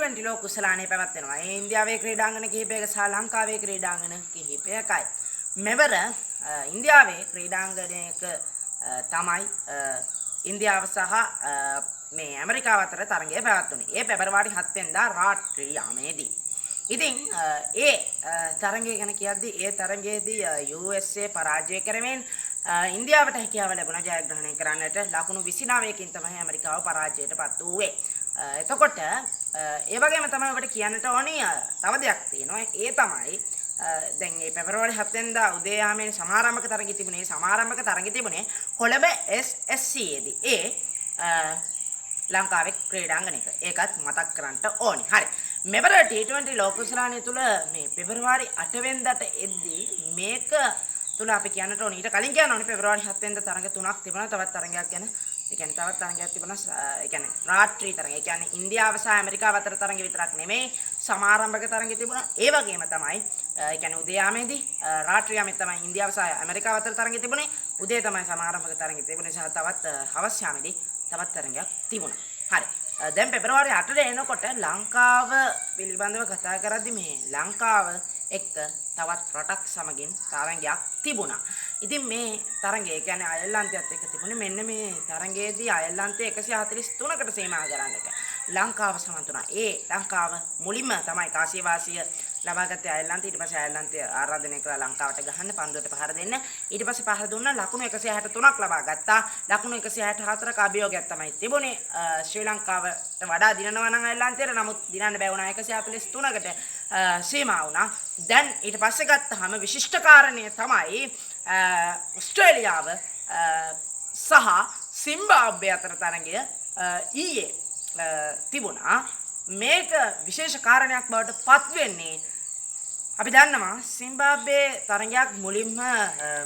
T20 ලෝක කුසලානේ පැවැත්වෙනවා. ඒ ඉන්දියාවේ ක්‍රීඩාංගන කිහිපයක සහ ලංකාවේ ක්‍රීඩාංගන කිහිපයකයි. මෙවර ඉන්දියාවේ ක්‍රීඩාංගනයක තමයි ඉන්දියාව සහ මේ ඇමරිකාව අතර තරගය පැවැත්වුණේ. ඒ පෙබරවාරි 7 වෙනිදා රාත්‍රී යාමේදී. ඉතින් ඒ තරගය ගැන කියද්දී ඒ තරගයේදී USA පරාජය කරමින් ඉන්දියාවට හැකියාව ලැබුණා ජයග්‍රහණය කරන්නට. ලකුණු 29කින් තමයි ඇමරිකාව පරාජයටපත් වූයේ. එතකොට ඒ වගේම තමයි ඔබට කියන්නට ඕනි තව දෙයක් තියෙනවා. ඒ තමයි දැන් මේ පෙබරවාරි 7 වෙනිදා උදේ යාමේ සමාරම්භක තරගය තිබුණේ. සමාරම්භක තරගය තිබුණේ කොළඹ SSC දී. ලංකාවේ ක්‍රීඩාංගණයක. ඒකත් මතක් කරන්න ඕනි. හරි. මෙවර T20 ලෝක කුසලානිය තුල මේ පෙබරවාරි 8 වෙනිදාට එද්දී මේක තුල අපි කියන්නට ඕනි. ඊට කලින් කියන්න ඕනි පෙබරවාරි 7 වෙනිදා තරග තුනක් තිබුණා. තවත් තරගයක් ගැන. ඒ කියන්නේ තවත් තරගයක් තිබුණා. ඒ කියන්නේ රාත්‍රී තරගය. ඒ කියන්නේ ඉන්දියාව සහ ඇමරිකාව අතර තරග විතරක් නෙමෙයි. සමාරම්භක තරගය තිබුණා. ඒ වගේම තමයි ඒ කියන්නේ උදේ යාමේදී රාත්‍රී යාමේ තමයි ඉන්දියාව සහ ඇමරිකාව අතර තරගය තිබුණේ. උදේ තමයි සමාරම්භක තරගය තිබුණේ. සහ තවත් හවස් යාමේදී තවත් තරගයක් තිබුණා. හරි. දැන් පෙබරවාරි 8 එනකොට ලංකාව පිළිබඳව කතා කරද්දී මේ ලංකාව එක්ක තවත් රටක් සමගින් තරගයක් තිබුණා. ඉතින් මේ තරගය කියන්නේ අයර්ලන්තයත් එක්ක තිබුණේ මෙන්න මේ තරගයේදී අයර්ලන්තය 143කට සීමා කරන්නට ලංකාව සමත් වුණා. ඒ ලංකාව මුලින්ම තමයි කාසියවාසිය ලබාගත්තේ අයර්ලන්තය. ඊට පස්සේ අයර්ලන්තය ආරාධනය කළා ලංකාවට ගහන්න පන්දුවට පහර දෙන්න. ඊට පස්සේ පහර දුන්නා ලකුණු 163ක් ලබා ගත්තා. ලකුණු 164ක අභියෝගයක් තමයි තිබුණේ. ශ්‍රී ලංකාවට වඩා දිනනවා නම් අයර්ලන්තයට. නමුත් දිනන්න බැ වුණා 143කට සීමා වුණා. දැන් ඊට පස්සේ ගත්තාම විශිෂ්ට කාරණය තමයි ඔස්ට්‍රේලියාව සහ සිම්බාබ්වේ අතර තරගය ඊයේ තිබුණා. මේක විශේෂ කාරණයක් බවට පත් වෙන්නේ අපි දන්නවා සිම්බාබ්වේ තරගයක් මුලින්ම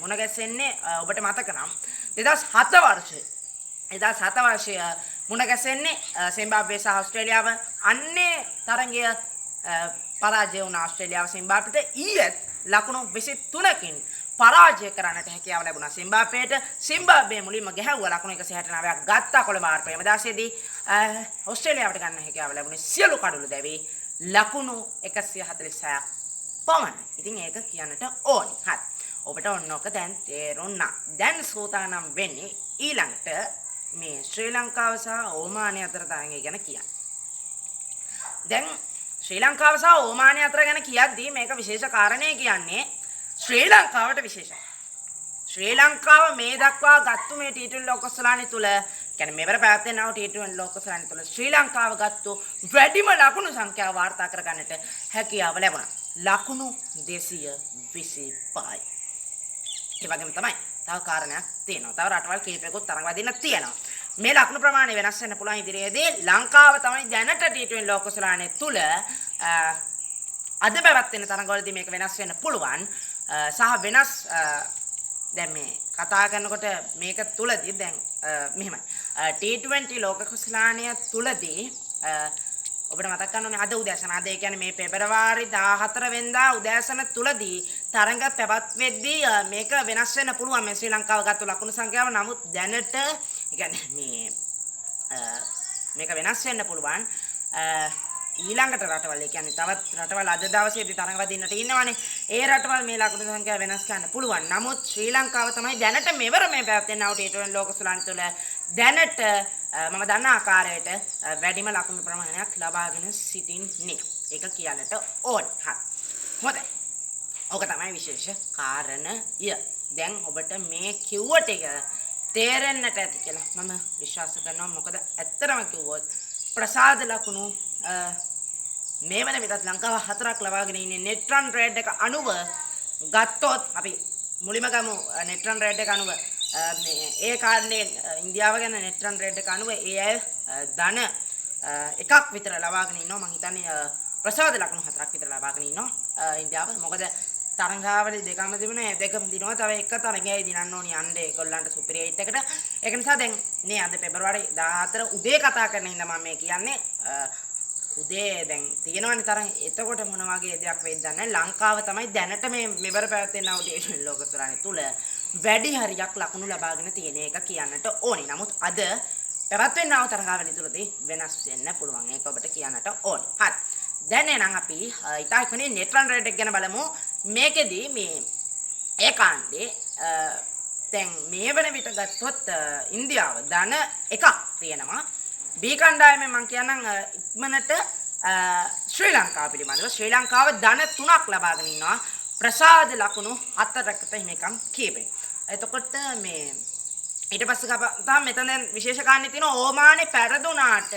මුණ ගැසෙන්නේ ඔබට මතක නම් 2007 වර්ෂයේ මුණ ගැසෙන්නේ සිම්බාබ්වේ සහ ඔස්ට්‍රේලියාව. අන්නේ තරගය පරාජය වුණ ඔස්ට්‍රේලියාව සිම්බාබ්වට ඊයේ ලකුණු 23කින් පරාජය කරන්නට හැකියාව ලැබුණා සිම්බාබ්වේට. සිම්බාබ්වේ මුලින්ම ගැහුවා ලකුණු 169ක් ගත්තා කොළඹ ආර් ප්‍රේමදාසයේදී. ඔස්ට්‍රේලියාවට ගන්න හැකියාව ලැබුණේ සියලු කඩළු දැවි ලකුණු 146ක් පමණයි. ඉතින් ඒක කියන්නට ඕනි. හරි. ඔබට ඔන්නෝක දැන් තේරුණා. දැන් සූදානම් වෙන්නේ ඊළඟට මේ ශ්‍රී ලංකාව සහ ඕමානය අතර තරගය ගැන කියන්න. දැන් ශ්‍රී ලංකාව සහ ඕමානය අතර ගැන කියද්දී මේක විශේෂ කාරණේ කියන්නේ ශ්‍රී ලංකාවට විශේෂයි. ශ්‍රී ලංකාව මේ දක්වා ගත්තු මේ T20 ලෝක කුසලානිය තුල කියන්නේ මෙවර පැවැත්වෙනා T20 ලෝක කුසලානිය තුල ශ්‍රී ලංකාව ගත්තු වැඩිම ලකුණු සංඛ්‍යාව වාර්තා කරගන්නට හැකියාව ලැබුණා. ලකුණු 225යි. ඒ වගේම තමයි තව කාරණයක් තියෙනවා. තව රටවල් කීපයකට තරඟ වදින්න තියෙනවා. මේ ලකුණු ප්‍රමාණය වෙනස් වෙන්න පුළුවන් ඉදිරියේදී. ලංකාව තමයි දැනට T20 ලෝක කුසලානිය තුල අද පැවැත්වෙන තරඟවලදී මේක වෙනස් වෙන්න පුළුවන්. සහ වෙනස් දැන් මේ කතා කරනකොට මේක තුලදී දැන් මෙහෙමයි T20 ලෝක කුසලානිය තුලදී ඔබට මතක් කරන්න ඕනේ අද උදෑසන අද ඒ කියන්නේ මේ පෙබරවාරි 14 වෙනිදා උදෑසන තුලදී තරඟ පැවැත්වෙද්දී මේක වෙනස් වෙන්න පුළුවන් මේ ශ්‍රී ලංකාව ගත්ත ලකුණු සංඛ්‍යාව. නමුත් දැනට ඒ කියන්නේ මේක වෙනස් වෙන්න පුළුවන්. ඊළඟට රටවල් ඒ කියන්නේ තවත් රටවල් අද දවසේදී තරඟ වදින්නට ඉන්නවනේ. ඒ රටවල් මේ ලකුණු සංඛ්‍යාව වෙනස් කරන්න පුළුවන්. නමුත් ශ්‍රී ලංකාව තමයි දැනට මෙවර මේ පැවැත්වෙනා T20 ලෝක කුසලානිය තුළ දැනට මම දන්න ආකාරයට වැඩිම ලකුණු ප්‍රමාණයක් ලබාගෙන සිටින්නේ. ඒක කියන්නට ඕන. හරි. හොඳයි. ඕක තමයි විශේෂ කාරණය. දැන් ඔබට මේ කිව්ව ටික තේරෙන්නට ඇති කියලා මම විශ්වාස කරනවා. මොකද ඇත්තටම කිව්වොත් ප්‍රසාද ලකුණු මේ වෙන විටත් ලංකාව 4ක් ලබාගෙන ඉන්නේ. net run rate එක අනුව ගත්තොත් අපි මුලින්ම ගමු net run rate එක අනුව මේ ඒ කාරණේ ඉන්දියාව ගැන net run rate එක අනුව ඒ අය ධන එකක් විතර ලබාගෙන ඉන්නවා. මම හිතන්නේ ප්‍රසාද ලකුණු 4ක් විතර ලබාගෙන ඉන්නවා ඉන්දියාව. මොකද තරංගාවලි දෙකම තිබුණේ දෙකම දිනවා. තව එක තරංගයයි දිනන්න ඕනි යන්නේ ඒගොල්ලන්ට සුපිරි 8 එකට. ඒක නිසා දැන් මේ අද පෙබරවාරි 14 උදේ කතා කරන හින්දා මම මේ කියන්නේ උදේ දැන් තියෙනවනේ තරංග. එතකොට මොන වගේ දෙයක් වෙයිද දන්නේ නැහැ. ලංකාව තමයි දැනට මේ මෙවර පැවැත්වෙන T20 ලෝක කුසලානිය තුල වැඩි හරියක් ලකුණු ලබාගෙන තියෙන එක කියන්නට ඕනි. නමුත් අද පැවැත්වෙනා වූ තරගාවලිය තුළදී වෙනස් වෙන්න පුළුවන්. ඒක ඔබට කියන්නට ඕනේ. හරි. දැන් එහෙනම් අපි ඉතා ඉක්මනින් net run rate එක ගැන බලමු. මේකෙදී මේ ඒකාන්තේ දැන් මේ වෙන විට ගත්තොත් ඉන්දියාව ධන එකක් තියෙනවා. B කණ්ඩායමේ මම කියන්නම් ඉක්මනට ශ්‍රී ලංකාව පිළිබඳව ශ්‍රී ලංකාව ධන 3ක් ලබාගෙන ඉන්නවා. ප්‍රසාද ලකුණු 4කට හිමිකම් කීපෙන්. එතකොට මේ ඊට පස්සේ තමයි මෙතන දැන් විශේෂ කාරණේ තියෙනවා ඕමානේ පෙරදුනාට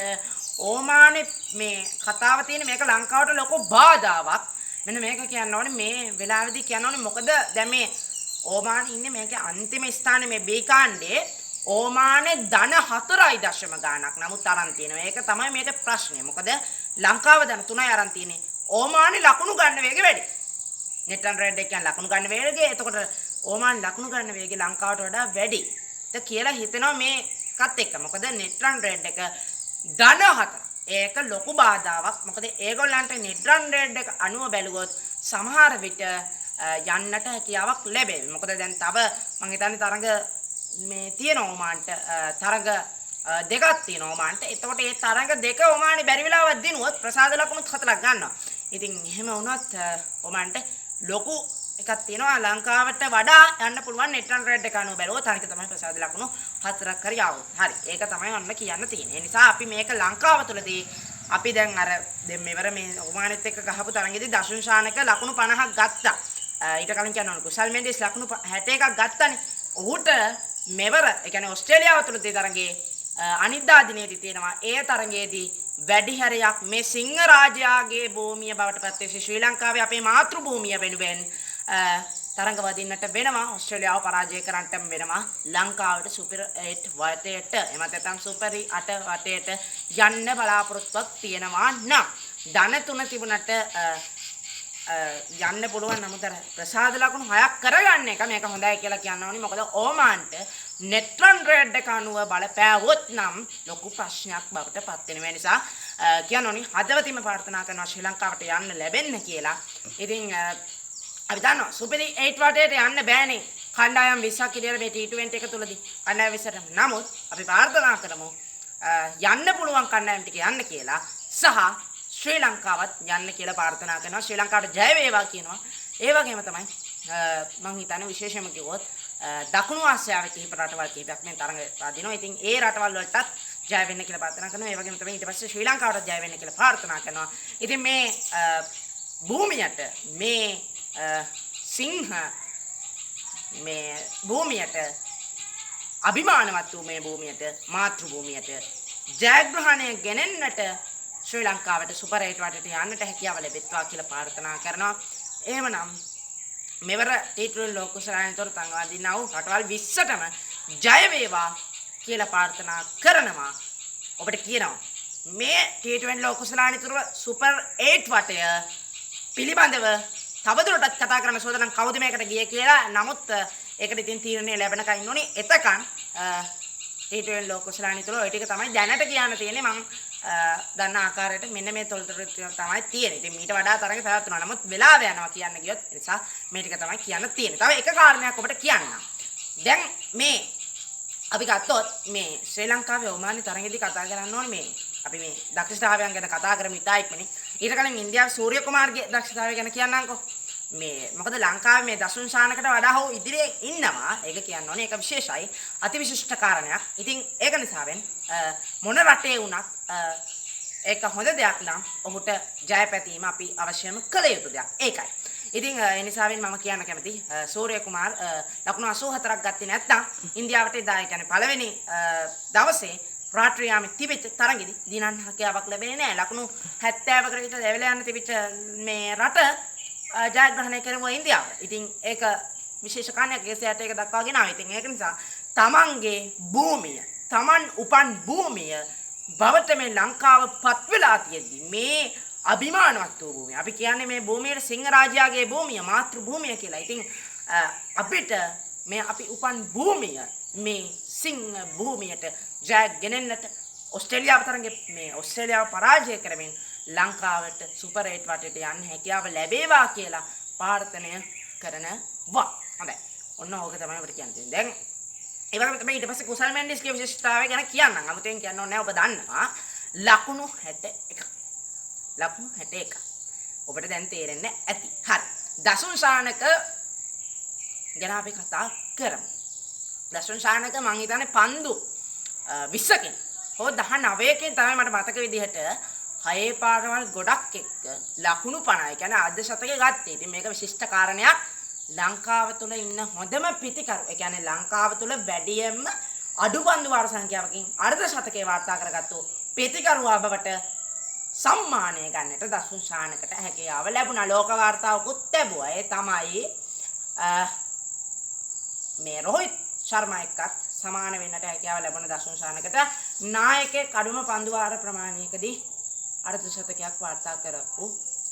ඕමානේ මේ කතාව තියෙන මේක ලංකාවට ලොකු බාධාවක්. මෙන්න මේක කියන්න ඕනේ මේ වෙලාවේදී කියන්න ඕනේ මොකද දැන් මේ ඕමානේ ඉන්නේ මේකේ අන්තිම ස්ථානයේ මේ B කාණ්ඩේ ඕමානේ ධන 4යි දශම ගාණක්. නමුත් අරන් තියෙනවා. ඒක තමයි මේක ප්‍රශ්නේ. මොකද ලංකාව ධන 3යි අරන් තියෙන්නේ. ඕමානේ ලකුණු ගන්න වේගය වැඩි. net run rate එක කියන්නේ ලකුණු ගන්න වේගය. එතකොට ඕමානේ ලකුණු ගන්න වේගය ලංකාවට වඩා වැඩි. කියලා හිතෙනවා මේකත් එක්ක. මොකද net run rate එක ධන 4. ඒක ලොකු බාධාවක්. මොකද ඒගොල්ලන්ට net run rate එක අනුව බැලුවොත් සමහර විට යන්නට හැකියාවක් ලැබෙයි. මොකද දැන් තව මම හිතන්නේ තරඟ මේ තියෙන ඕමාන්ට තරඟ දෙකක් තියෙනවා ඕමාන්ට. එතකොට මේ තරඟ දෙක ඕමානේ බැරි වෙලාවක් දිනුවොත් ප්‍රසාද ලකුණුත් 4ක් ගන්නවා. ඉතින් එහෙම වුණොත් ඕමාන්ට ලොකු එකක් තියෙනවා ලංකාවට වඩා යන්න පුළුවන් net run rate එක අනුව බැලුවොත් අනික තමයි ප්‍රසාද ලකුණු 4ක් හරි ආවොත්. හරි. ඒක තමයි ඔන්න කියන්න තියෙන්නේ. ඒ නිසා අපි මේක ලංකාව තුළදී අපි දැන් අර දැන් මෙවර මේ ඕමානෙත් එක්ක ගහපු තරඟෙදී දශුන් ශානක ලකුණු 50ක් ගත්තා. ඊට කලින් කියනවා කුසල් මෙන්ඩිස් ලකුණු 61ක් ගත්තානේ. ඔහුට මෙවර ඒ කියන්නේ ඕස්ට්‍රේලියාව තුළදී තරඟේ අනිද්දා දිනේදී තියෙනවා ඒ තරඟයේදී වැඩි හරියක් මේ සිංහ රාජයාගේ භූමිය බවට පත් වෙච්ච ශ්‍රී ලංකාවේ අපේ මාතෘ භූමිය වෙනුවෙන් තරඟ වදින්නට වෙනවා. ඕස්ට්‍රේලියාව පරාජය කරන්නට වෙනවා. ලංකාවට සුපර් 8 වටේට එමත් නැත්නම් සුපර් 8 වටේට යන්න බලාපොරොත්තුවක් තියෙනවා නම් ධන 3 තිබුණට යන්න පුළුවන්. නමුත් අර ප්‍රසාද ලකුණු 6ක් කරගන්න එක මේක හොඳයි කියලා කියන්න ඕනි. මොකද ඕමාන්ට net run rate එක අනුව බලපෑවොත් නම් ලොකු ප්‍රශ්නයක් බවට පත් වෙනවා. ඒ නිසා කියන්න ඕනි හදවතින්ම ප්‍රාර්ථනා කරනවා ශ්‍රී ලංකාවට යන්න ලැබෙන්න කියලා. ඉතින් අපි දන්නවා සුපර් 8 වටේට යන්න බෑනේ. කණ්ඩායම් 20ක් ඉදිරියට මේ T20 එක තුලදී කණ්ඩායම් 20ට. නමුත් අපි ප්‍රාර්ථනා කරමු යන්න පුළුවන් කණ්ඩායම් ටික යන්න කියලා සහ ශ්‍රී ලංකාවත් යන්න කියලා ප්‍රාර්ථනා කරනවා. ශ්‍රී ලංකාවට ජය වේවා කියනවා. ඒ වගේම තමයි මම හිතන්නේ විශේෂයෙන්ම කිව්වොත් දකුණු ආසියාවේ කිහිප රටවල් කිහිපයක් මේ තරඟ වදිනවා. ඉතින් ඒ රටවල් වලටත් ජය වෙන්න කියලා ප්‍රාර්ථනා කරනවා. ඒ වගේම තමයි ඊට පස්සේ ශ්‍රී ලංකාවට ජය වෙන්න කියලා ප්‍රාර්ථනා කරනවා. ඉතින් මේ භූමියට මේ සිංහ මේ භූමියට අභිමානවත් වූ මේ භූමියට මාතෘ භූමියට ජයග්‍රහණය ගෙනෙන්නට ශ්‍රී ලංකාවට සුපර් 8 වටේට යන්නට හැකියාව ලැබෙත්වා කියලා ප්‍රාර්ථනා කරනවා. එහෙමනම් මෙවර T20 ලෝක කුසලායනතර තංගවදිනා වූ රටවල් 20ටම ජය වේවා කියලා ප්‍රාර්ථනා කරනවා. ඔබට කියනවා මේ T20 ලෝක කුසලායනතර සුපර් 8 වටය පිළිබඳව තවදුරටත් කතා කරන්න සෝදනම් කවුද මේකට ගියේ කියලා. නමුත් ඒකට ඉතින් තීරණය ලැබෙනකන් ඉන්න ඕනේ. එතකන් T20 ලෝක කුසලායනතර ඔය ටික තමයි දැනට කියන්න තියෙන්නේ. මම දන්න ආකාරයට මෙන්න මේ තොරතුරු තමයි තියෙන්නේ. ඉතින් මීට වඩා තරඟ පැවැත්වුණා. නමුත් වෙලාව යනවා කියන්න ගියොත් ඒ නිසා මේ ටික තමයි කියන්න තියෙන්නේ. තව එක කාරණයක් ඔබට කියන්නම්. දැන් මේ අපි ගත්තොත් මේ ශ්‍රී ලංකාවේ ඕමානි තරඟෙදී කතා කරන්න ඕනේ මේ අපි මේ දක්ෂතාවයන් ගැන කතා කරමු ඉතා ඉක්මනින්. ඊට කලින් ඉන්දියාවේ සූර්ය කුමාර්ගේ දක්ෂතාවය ගැන කියන්නම්කෝ. මේ මොකද ලංකාවේ මේ දසුන් ශානකට වඩා හො ඉදිරියේ ඉන්නවා. ඒක කියන්න ඕනේ. ඒක විශේෂයි. අතිවිශිෂ්ට කාරණයක්. ඉතින් ඒක නිසාවෙන් මොන රටේ වුණත් ඒක හොඳ දෙයක් නම් ඔහුට ජය පැතීම අපි අවශ්‍යම කළ යුතු දෙයක්. ඒකයි. ඉතින් ඒ නිසාවෙන් මම කියන්න කැමති සූර්ය කුමාර් ලකුණු 84ක් ගත්තේ නැත්නම් ඉන්දියාවට එදා ඒ කියන්නේ පළවෙනි දවසේ රාත්‍රියාමේ තිබෙච්ච තරඟෙදී දිනන්න හැකියාවක් ලැබෙන්නේ නැහැ. ලකුණු 70කට විතර ලෙවල යන තිබිච්ච මේ රට ජයග්‍රහණය කරමු ඉන්දියාව. ඉතින් ඒක විශේෂ කාරණයක් ඒසයට ඒක දක්වාගෙන ආවා. ඉතින් ඒක නිසා තමන්ගේ භූමිය, තමන් උපන් භූමිය බවට මේ ලංකාව පත් වෙලා තියෙද්දි මේ අභිමානවත් වූ භූමිය. අපි කියන්නේ මේ භූමියේ සිංහ රාජයාගේ භූමිය, මාතෘ භූමිය කියලා. ඉතින් අපිට මේ අපි උපන් භූමිය මේ සිංහ භූමියට ජය ගෙනෙන්නට ඕස්ට්‍රේලියාව තරඟේ මේ ඕස්ට්‍රේලියාව පරාජය කරමින් ලංකාවට සුපර් 8 වටේට යන්න හැකියාව ලැබේවා කියලා ප්‍රාර්ථනා කරනවා. හොඳයි. ඔන්න ඕක තමයි අපිට කියන්න තියෙන්නේ. දැන් ඒ වගේම තමයි ඊට පස්සේ කුසල් මෙන්ඩිස්ගේ විශේෂතාවය ගැන කියන්නම්. 아무තෙන් කියන්න ඕනේ ඔබ දන්නවා. ලකුණු 61. ලකුණු 61. ඔබට දැන් තේරෙන්නේ ඇති. හරි. දසුන් ශානක ගැන අපි කතා කරමු. දසුන් ශානක මං හිතන්නේ පන්දු 20කින් හෝ 19කින් තමයි මට මතක විදිහට හයේ පාරවල් ගොඩක් එක්ක ලකුණු 50. කියන්නේ අර්ධ ශතකයේ ගත්තේ. ඉතින් මේක විශිෂ්ට කාරණයක්. ලංකාව තුල ඉන්න හොඳම පිටිකරු. ඒ කියන්නේ ලංකාව තුල වැඩියෙන්ම අඩු පන්දු වාර සංඛ්‍යාවකින් අර්ධ ශතකයේ වාර්තා කරගත්තු පිටිකරුවා බවට සම්මානය ගන්නට දසුන් ශානකට හැකියාව ලැබුණා. ලෝක වාර්තාවකුත් ලැබුවා. ඒ තමයි මේ රෝහිත් ශර්මා එක්කත් සමාන වෙන්නට හැකියාව ලැබුණ දසුන් ශානකට නායකයෙක් කඩුම පන්දු වාර ප්‍රමාණයකදී අර්ධ ශතකයක් වාර්තා කරපු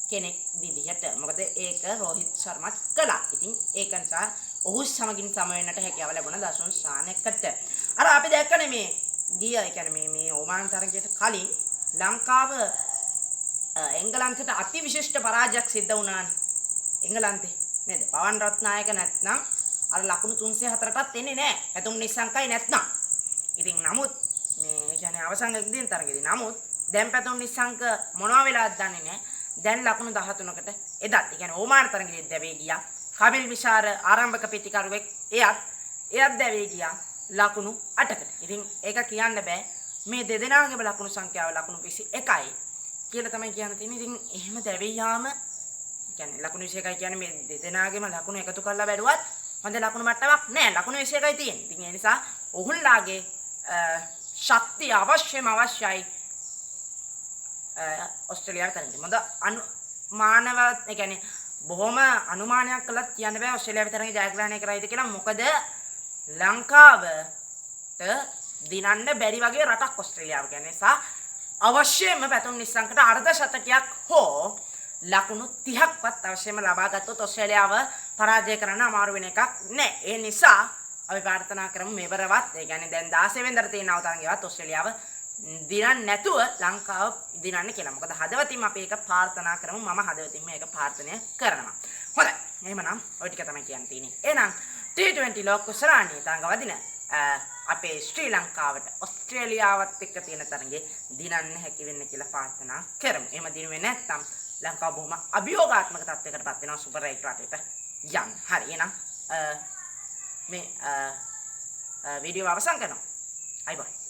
කෙනෙක් විදිහට. මොකද ඒක රෝහිත් ශර්මා කළා. ඉතින් ඒක නිසා ඔහු සමගින් සම වෙන්නට හැකියාව ලැබුණ දසුන් ශානකට. අර අපි දැක්කනේ මේ ගිය ඒ කියන්නේ මේ ඕමාන් තරගයට කලින් ලංකාව එංගලන්තයට අති විශිෂ්ට පරාජයක් සිද්ධ වුණානේ. එංගලන්තේ නේද? පවන් රත්නායක නැත්නම් අර ලකුණු 304ටත් එන්නේ නැහැ. පැතුම් නිස්සංකයි නැත්නම්. ඉතින් නමුත් මේ කියන්නේ අවසන් දින තරගෙදී නමුත් දැන් පැතුම් නිස්සංක මොනවා වෙලාද දන්නේ නැහැ. දැන් ලකුණු 13කට එදත්. ඒ කියන්නේ ඕමාන තරගෙදී දැවේ ගියා. කමිල් විශාර ආරම්භක පිටිකරුවෙක් එයත් දැවේ ගියා ලකුණු 8කට. ඉතින් ඒක කියන්න බෑ. මේ දෙදෙනාගේම ලකුණු සංඛ්‍යාව ලකුණු 21යි කියලා තමයි කියන්න තියෙන්නේ. ඉතින් එහෙම දැවේ යාම කියන්නේ ලකුණු 21යි කියන්නේ මේ දෙදෙනාගේම ලකුණු එකතු කරලා බැලුවත් හොඳ ලකුණු මට්ටමක් නෑ. ලකුණු 21යි තියෙන්නේ. ඉතින් ඒ නිසා ඔහුන්ලාගේ ශක්තිය අවශ්‍යයි ඔස්ට්‍රේලියාවට තරඟ. මොකද අනුමානව ඒ කියන්නේ බොහොම අනුමානයක් කළත් කියන්න බෑ ඔස්ට්‍රේලියාව තරඟ ජයග්‍රහණය කරයිද කියලා. මොකද ලංකාවට දිනන්න බැරි වගේ රටක් ඔස්ට්‍රේලියාව කියන්නේ. නිසා අවශ්‍යම පැතුම් නිස්සංකට අර්ධ ශතකයක් හෝ ලකුණු 30ක්වත් අවශ්‍යම ලබා ගත්තොත් ඔස්ට්‍රේලියාව පරාජය කරන්න අමාරු වෙන එකක් නෑ. ඒ නිසා අපි ප්‍රාර්ථනා කරමු මෙවරවත් ඒ කියන්නේ දැන් 16 වෙනිදාට තියෙන අවතරංගයවත් ඔස්ට්‍රේලියාව දිනන්න නැතුව ලංකාව දිනන්න කියලා. මොකද හදවතින්ම අපි ඒක ප්‍රාර්ථනා කරමු. මම හදවතින්ම ඒක ප්‍රාර්ථනා කරනවා. හොඳයි. එහෙමනම් ඔය ටික තමයි කියන්න තියෙන්නේ. එහෙනම් T20 ලෝක කුසලානී තරඟ වදින අපේ ශ්‍රී ලංකාවට ඔස්ට්‍රේලියාවත් එක්ක තියෙන තරඟේ දිනන්න හැකි වෙන්න කියලා ප්‍රාර්ථනා කරමු. එහෙම දිනුවේ නැත්නම් ලංකාව බොහොම අභියෝගාත්මක තත්යකට පත් වෙනවා සුපර් 8 රටේට යන්න. හරි. එහෙනම් මේ වීඩියෝ අවසන් කරනවා. අයිබෝයි.